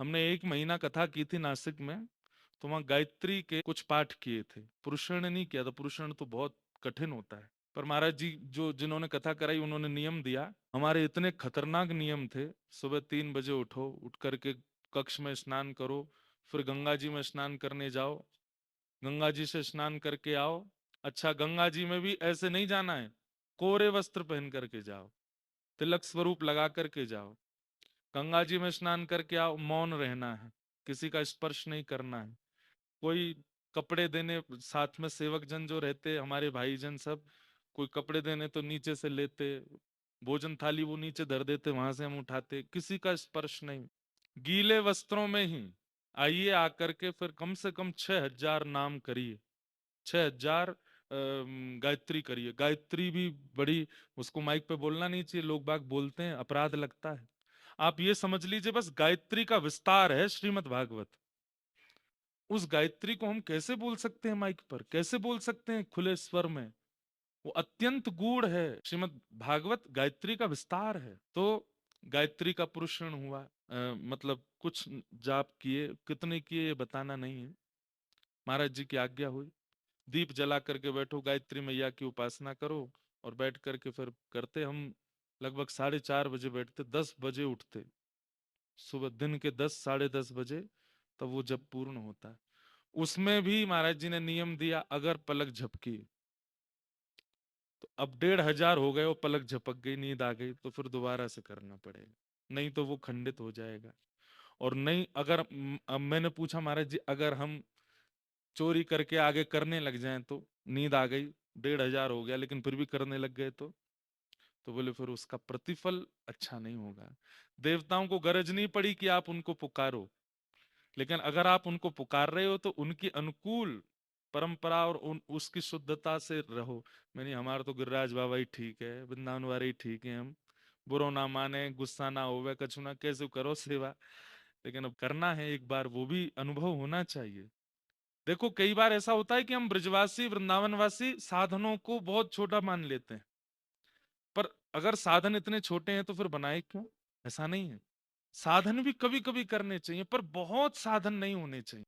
हमने 1 महीना कथा की थी नासिक में, तो वहां गायत्री के कुछ पाठ किए थे। पुरुषण नहीं किया था, पुरुषण तो बहुत कठिन होता है। पर महाराज जी जो जिन्होंने कथा कराई उन्होंने नियम दिया, हमारे इतने खतरनाक नियम थे। सुबह 3 बजे उठो, उठ करके कक्ष में स्नान करो, फिर गंगा जी में स्नान करने जाओ, गंगा जी से स्नान करके आओ। अच्छा, गंगा जी में भी ऐसे नहीं जाना है, कोरे वस्त्र पहन करके जाओ, तिलक स्वरूप लगा करके जाओ। गंगा जी में स्नान करके आओ, मौन रहना है, किसी का स्पर्श नहीं करना है। कोई कपड़े देने, साथ में सेवक जन जो रहते हमारे भाई जन सब, कोई कपड़े देने तो नीचे से लेते, भोजन थाली वो नीचे धर देते, वहां से हम उठाते, किसी का स्पर्श नहीं। गीले वस्त्रों में ही आइए, आकर के फिर कम से कम 6,000 नाम करिए, 6,000 गायत्री करिए। गायत्री भी बड़ी, उसको माइक पे बोलना नहीं चाहिए, लोग बाग बोलते हैं, अपराध लगता है। आप ये समझ लीजिए बस गायत्री का विस्तार है श्रीमद् भागवत। उस गायत्री को हम कैसे बोल सकते हैं माइक पर, कैसे बोल सकते हैं खुले स्वर में? वो अत्यंत गूढ़ है। श्रीमद् भागवत गायत्री का विस्तार है। तो गायत्री का पुरुषण हुआ, मतलब कुछ जाप किए, कितने किए ये बताना नहीं है। महाराज जी की आज्ञा हुई, दीप जला करके बैठो, गायत्री मैया की उपासना करो। और बैठ करके फिर करते हम। लगभग 4:30 बजे बैठते, 10 बजे उठते, सुबह दिन के 10, 10:30 बजे, तब वो जब पूर्ण होता है। उसमें भी महाराज जी ने नियम दिया, अगर पलक झपकी तो अब 1,500 हो गए, वो पलक झपक गई, नींद आ गई, तो फिर दोबारा से करना पड़ेगा, नहीं तो वो खंडित हो जाएगा। और नहीं, अगर अब मैंने पूछा महाराज जी अगर हम चोरी करके आगे करने लग जाएं, तो नींद आ गई, 1,500 हो गया, लेकिन फिर भी करने लग गए, तो बोले फिर उसका प्रतिफल अच्छा नहीं होगा। देवताओं को गरज नहीं पड़ी कि आप उनको पुकारो, लेकिन अगर आप उनको पुकार रहे हो तो उनकी अनुकूल परंपरा और उसकी शुद्धता से रहो। मैंने हमारा तो गिरिराज बाबा ही ठीक है, वृंदावन वाले ही ठीक है, हम बुरो ना माने, गुस्सा ना होवे, कछु ना, कैसे करो सेवा। लेकिन अब करना है एक बार, वो भी अनुभव होना चाहिए। देखो कई बार ऐसा होता है कि हम ब्रजवासी वृंदावनवासी साधनों को बहुत छोटा मान लेते हैं, पर अगर साधन इतने छोटे हैं तो फिर बनाए क्यों? ऐसा नहीं है, साधन भी कभी कभी करने चाहिए, पर बहुत साधन नहीं होने चाहिए।